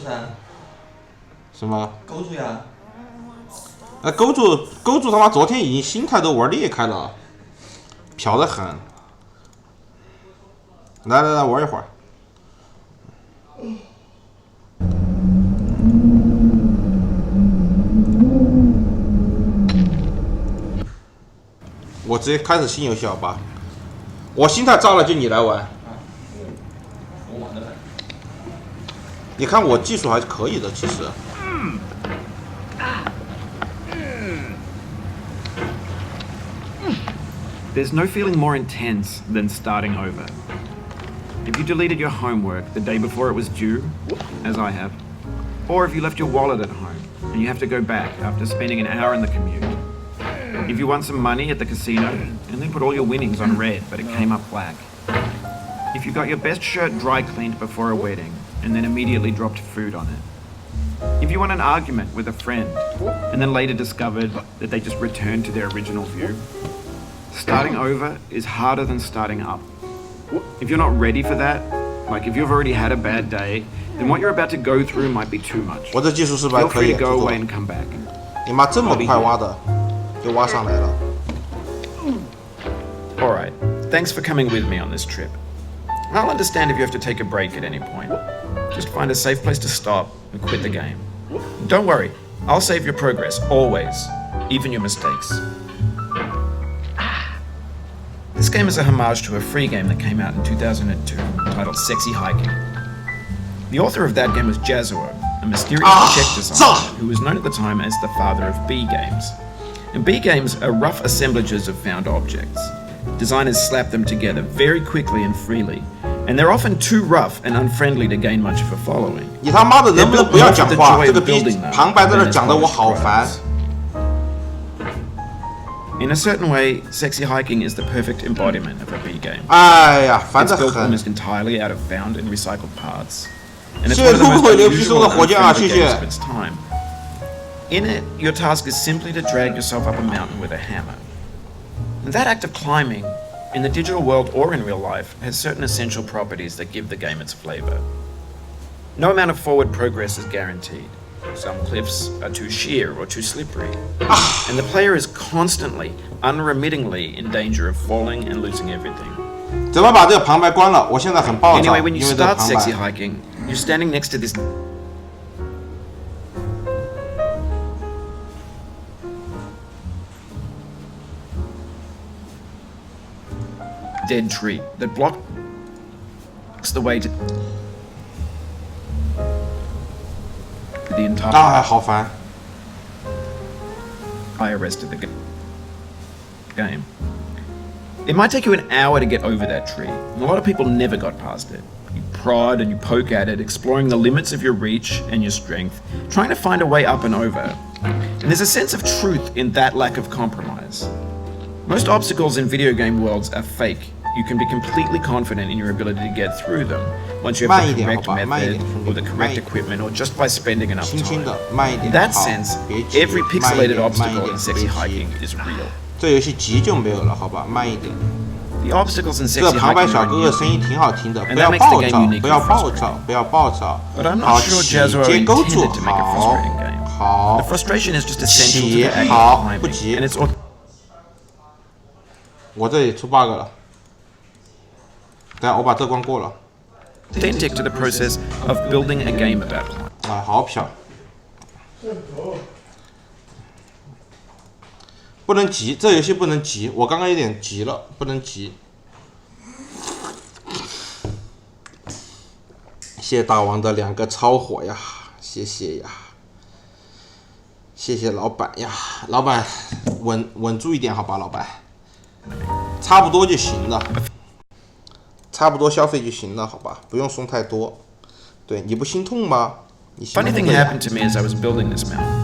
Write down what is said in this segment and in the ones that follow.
住噻。什么？勾住呀。勾住他妈昨天已经心态都玩裂开了，飘得很。来玩一会儿。我直接开始新游戏好吧？我心态炸了，就你来玩。我玩的。你看我技术还是可以的，其实。There's no feeling more intense than starting over. If you deleted your homework the day before it was due, as I have, or if you left your wallet at home and you have to go back after spending an hour in the commute. If you won some money at the casino and then put all your winnings on red but it came up black. If you got your best shirt dry cleaned before a wedding and then immediately dropped food on it. If you won an argument with a friend and then later discovered that they just returned to their original view. Starting over is harder than starting up. If you're not ready for that, like if you've already had a bad day, then what you're about to go through might be too much. 我这技术是不是还 Feel 可以 free to go away and come back. 你妈这么快挖的，就挖上来了。Alright, thanks for coming with me on this trip. I'll understand if you have to take a break at any point. Just find a safe place to stop and quit the game. Don't worry, I'll save your progress, always, even your mistakes. This game is a homage to a free game that came out in 2002 titled Sexy Hiking. The author of that game was Jazuo, a mysterious check designer who was known at the time as the father of B games. And B games are rough assemblages of found objects. Designers slap them together very quickly and freely, and they're often too rough and unfriendly to gain much of a following. 你他妈的能不能不要讲话？这个逼旁白在这讲的我好烦。In a certain way, Sexy Hiking is the perfect embodiment of a B game. 哎呀，烦 It's 得 built 很。 almost entirely out of found and recycled parts. And it's 谢 one 谢 of the 路 most 会牛皮送 unusual 的火 and 箭啊， unfriendly 谢谢 games。of its time. In it, your task is simply to drag yourself up a mountain with a hammer. And that act of climbing, in the digital world or in real life, has certain essential properties that give the game its flavor. No amount of forward progress is guaranteed. Some cliffs are too sheer or too slippery. And the player is constantly, unremittingly in danger of falling and losing everything. 怎么把这个旁白关了？我现在很暴躁， Anyway, 因 when 为 you 这个 start 旁 Sexy 白。 Hiking, you're standing next to this dead tree that blocks the way to the entire 啊，好烦。 rest of the game. It might take you an hour to get over that tree, and a lot of people never got past it. You prod and you poke at it, exploring the limits of your reach and your strength, trying to find a way up and over. And there's a sense of truth in that lack of compromise. Most obstacles in video game worlds are fake. You can be completely confident in your ability to get through them once you have the correct method or the correct equipment or just by spending enough 轻轻 time. 的，慢一点。 In that 好 sense, 别急 every 慢一 pixelated 点，慢一 obstacle 点， in Sexy 别 Hiking 急。 is real. 这游戏急就没有了，好吧，慢一点。 The obstacles in 这个 Sexy 旁白 Hiking 小 are 哥哥 unique. 声音挺好听的， And 不要 that makes 暴 the game 躁， unique 不要 and 暴 frustrating. 躁，不要暴躁。 But I'm 好 not sure 起， Jazuo 接勾住， intended to make a 好 frustrating game. 好 The frustration is just essential to 起 the act 好 of 不 climbing, 急 and it's 我这里出 bug 了，等下我把这关过了。 authentic to the process of building a game about climbing. 啊，好漂。不能急，这游戏不能急，我刚刚有点急了，不能急。谢谢大王的2个超火呀，谢谢呀，谢谢老板呀，老板稳住一点好吧，老板，差不多就行了，差不多消费就行了，好吧，不用送太多。对，你不心痛吗？你心 Funny 痛 thing 的呀。 happened to me as I was building this mountain.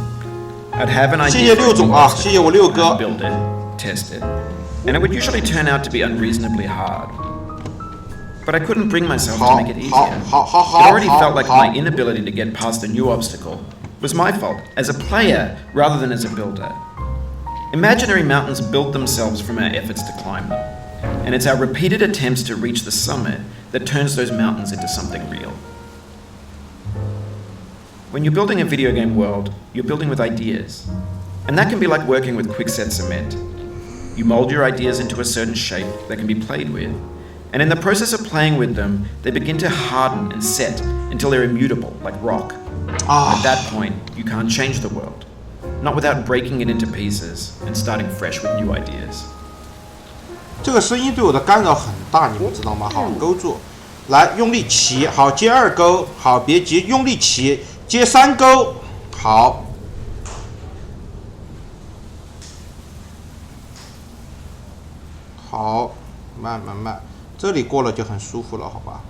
I'd have an 谢 idea 谢 for 六 a 总 new 啊， obstacle, 谢谢我六 I'd 哥。 build it, test it, and it would usually turn out to be unreasonably hard. But I couldn't bring myself to 好 make it easier. 好好好 It 好 already felt like 好 my inability to get past a new obstacle was my fault as a player rather than as a builder. Imaginary mountains build themselves from our efforts to climb them, and it's our repeated attempts to reach the summit that turns those mountains into something real. When you're building a video game world, you're building with ideas. And that can be like working with quickset cement. You mold your ideas into a certain shape that can be played with. And in the process of playing with them, they begin to harden and set until they're immutable, like rock. At that point, you can't change the world. Not without breaking it into pieces and starting fresh with new ideas. 这个声音对我的干扰很大，你们知道吗？好，勾住，来用力起，好接2勾，好别急，用力起，接3勾，好。好，慢慢慢，这里过了就很舒服了，好吧？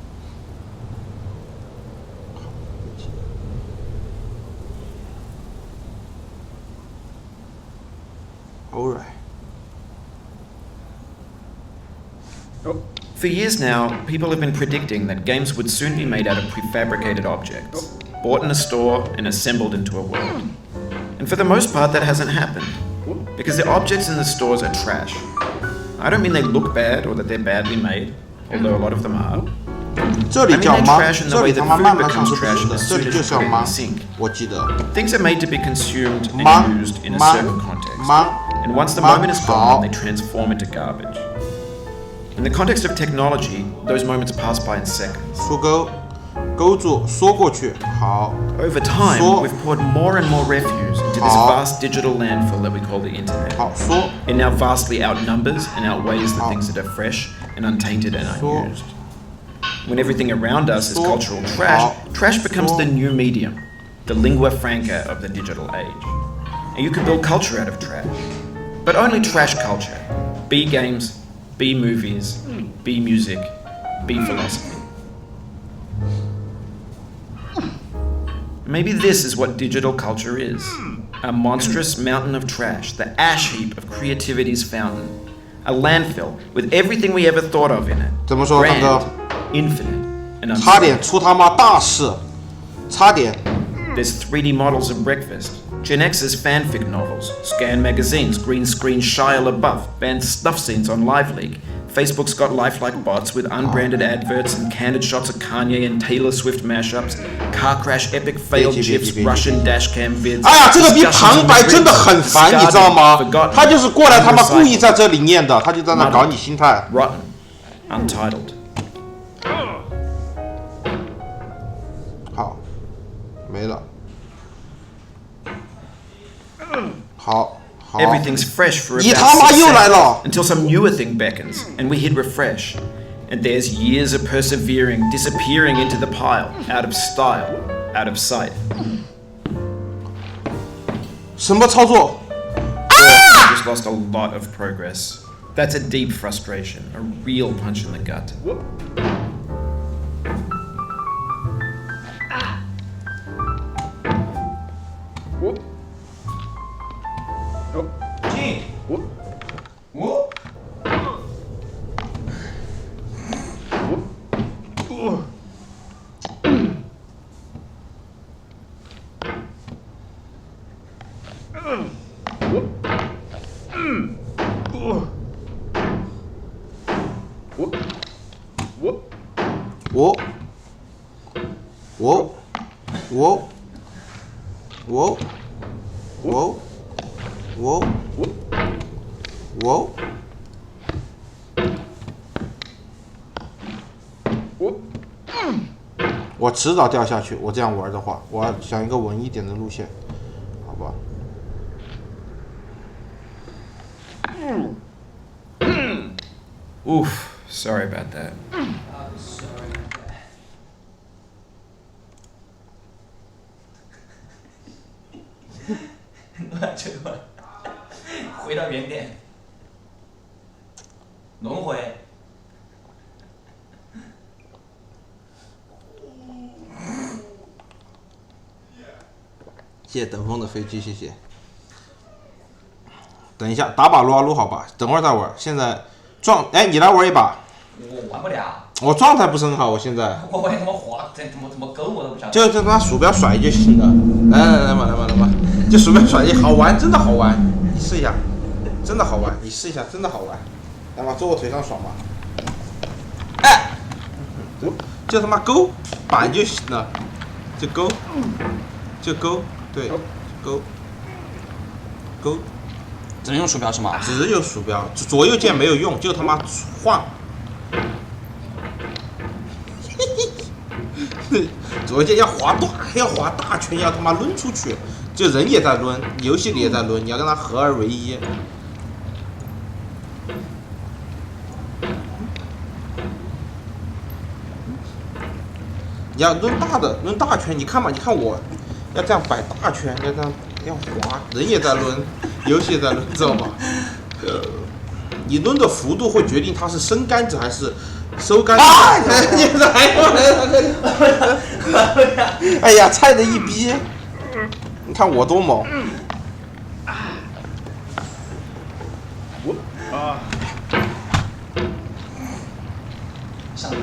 Alright. For years now, people have been predicting that games would soon be made out of prefabricated objects, bought in a store and assembled into a world. And for the most part, that hasn't happened, because the objects in the stores are trash. I don't mean they look bad or that they're badly made, although a lot of them are. 这里叫 I mean, 忙， they're trash in the 这 way 里他 that 妈 food 慢慢上 becomes 是不 trash 行 as 的，这 soon 里 as 就 you 是 put 要 it in the 忙， sink. 我记得。 Things are made to be consumed and 忙 used in a 忙 certain context. 忙 And once the 忙 moment is 好 gone, they transform into garbage. In the context of technology, those moments pass by in seconds. 缩钩，勾住，缩过去，好。 Over time, So- we've poured more and more refuse into this 好 vast digital landfill that we call the internet. 好，缩， It now vastly outnumbers and outweighs the 好 things that are fresh and untainted and 缩， unused. When everything around us is So- cultural trash, 好 trash becomes So- the new medium, the lingua franca of the digital age. And you can build culture out of trash. But only trash culture. B games, B movies, B music, B philosophy. Maybe this is what digital culture is. A monstrous mountain of trash, the ash heap of creativity's fountain. A landfill with everything we ever thought of in it. 怎么说，大 Grand, 哥？ infinite, and 差 uncertain. 点出他妈大事，差点。 There's 3D models of breakfast, Gen X's fanfic novels, Scan magazines, green screen Shia LaBeouf, banned stuff scenes on LiveLeak. Facebook's got lifelike bots with unbranded adverts and candid shots of Kanye and Taylor Swift mashups, car crash epic failed gifs, Russian dashcam vids. 哎呀，这个比 discussions 旁 on 白 the 真的 grid, 很烦，你知道 discarded, 吗？ forgotten, 他就是过来他妈故意 unrecycled, 在这里念的，他就在那搞你心态。 rotten, untitled. 好，没了。好，好。 Everything's fresh for 你 about 他妈 6又来 seconds 了！ until some newer thing beckons and we hit refresh. And there's years of persevering disappearing into the pile, out of style, out of sight. 什么操作？ We just lost a lot of progress. That's a deep frustration, a real punch in the gut. 进，我，我迟早掉下去。我这样玩的话，我要想一个稳一点的路线，好吧？ Oof, sorry about that. 这个回到原点，轮回。谢谢等风的飞机，谢谢。等一下，打把撸啊撸好吧，等会儿再玩。现在哎，你来玩一把。我玩不了。我状态不是很好，我现在。我玩怎么滑，怎么勾我都不晓得。就他妈鼠标甩就行了。来吧，就鼠标甩就好玩，真的好玩，你试一下，真的好玩，你试一下，真的好玩。来吧，坐我腿上爽吧。哎，就他妈勾板就行了，就勾。就勾，对，勾，勾。只能用鼠标是吗？只有鼠标，左右键没有用，就他妈晃。左右键要滑大圈，要他妈抡出去，就人也在抡，游戏里也在抡，你要跟他合二为一。你要抡大圈，你看嘛，你看我要这样摆大圈，要这样要滑，人也在抡，游戏也在抡，知道吗？你抡的幅度会决定它是伸杆子还是收杆子。哎呀，菜的一逼！你看我多猛！上头。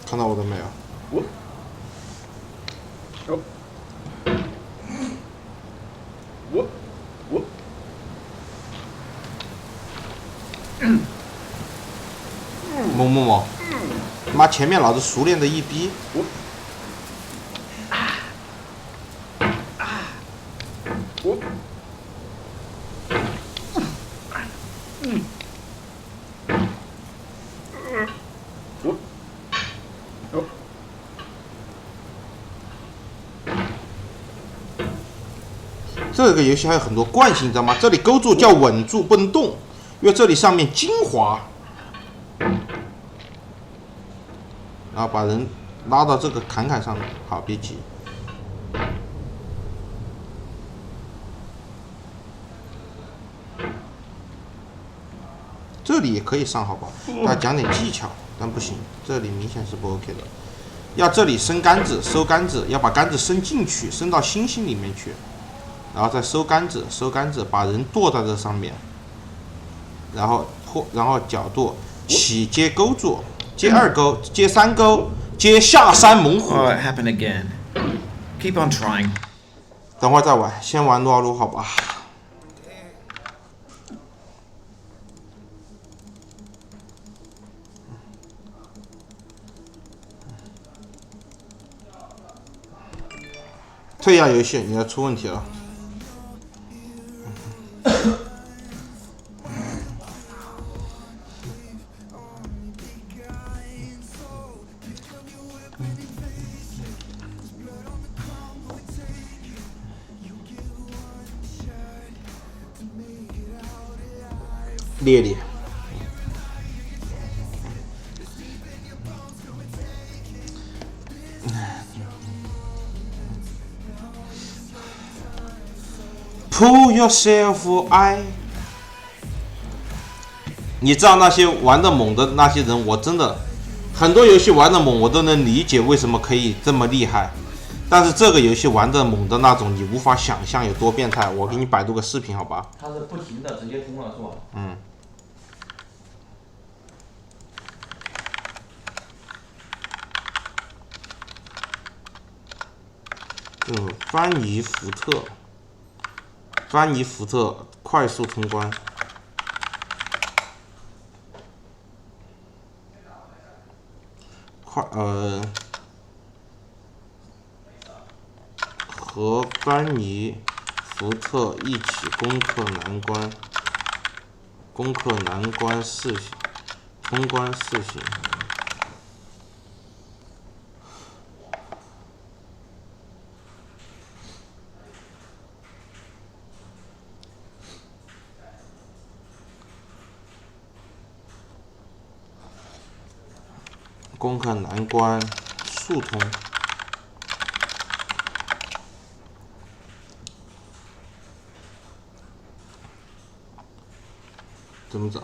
看到我的没有？猛！妈，前面老子熟练的一逼。这个游戏还有很多惯性，你知道吗？这里勾住叫稳住，不能动，因为这里上面精华，然后把人拉到这个坎上面。好，别急。这里也可以上，好吧？大家讲点技巧，但不行，这里明显是不 OK 的。要这里伸杆子、收杆子，要把杆子伸进去，伸到星星里面去。然后再收杆子，把人剁在这上面，然后角度起接勾住，接2勾，接3勾，接下山猛虎。Oh, it happened again. Keep on trying. 等会儿再玩，先玩撸啊撸好吧。退下游戏，你要出问题了。烈。Pull yourself eye。你知道那些玩的猛的那些人，我真的很多游戏玩的猛，我都能理解为什么可以这么厉害。但是这个游戏玩的猛的那种，你无法想象有多变态。我给你百度个视频，好吧？它是不停的直接通了，是吧？嗯。班尼福特快速通关。和班尼福特一起攻克难关，通关4星。攻克难关速通。怎么找？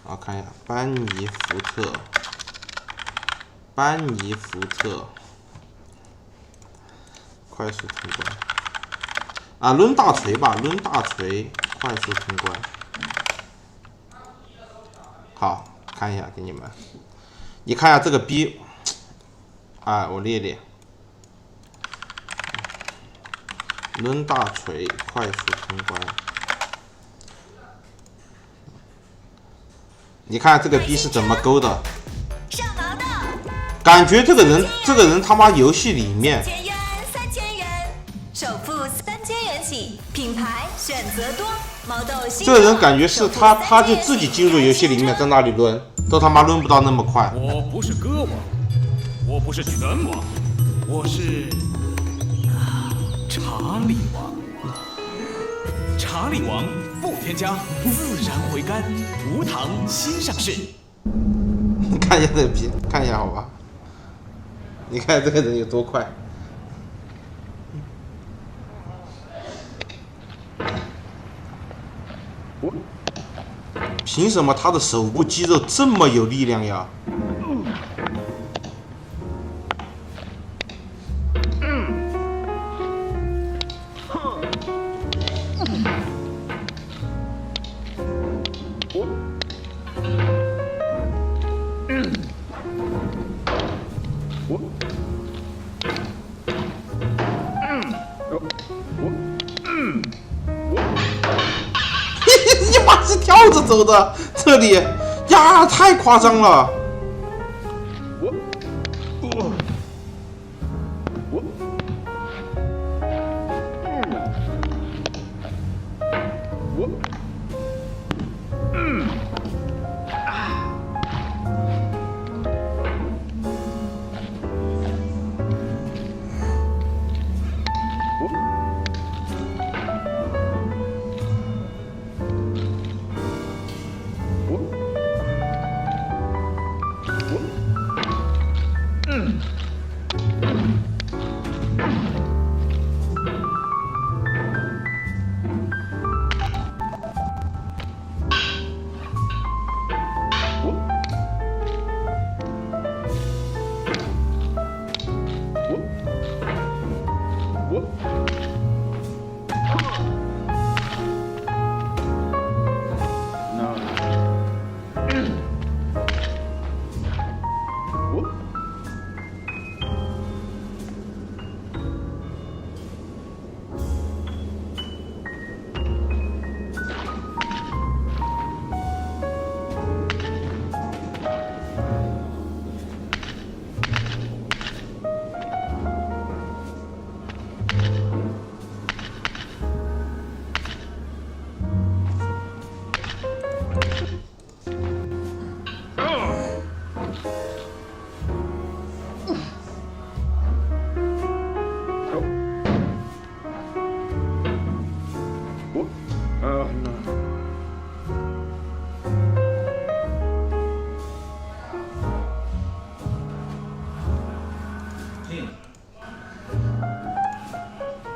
我看一下班尼福特快速通关。啊，抡大锤吧，抡大锤，快速通关。好，看一下给你们，你看一下这个逼，哎，我列列。抡大锤，快速通关。你看这个逼是怎么勾的？感觉这个人他妈游戏里面1000元3000元，首付3000元起，品牌选择多，毛豆新。这个人感觉是他就自己进入游戏里面，在那里抡，都他妈抡不到那么快。我不是歌王，我不是拳王，我是查理王。查理王不添加，自然回甘，无糖新上市。你看一下这个逼，看一下好吧？你看这个人有多快。凭什么他的手部肌肉这么有力量呀？你妈是跳着走的，这里呀太夸张了。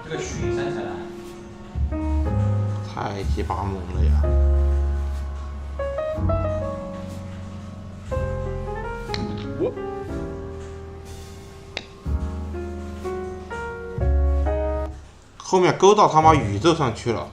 这个雪山下来，太鸡巴猛了呀！后面勾到他妈宇宙上去了。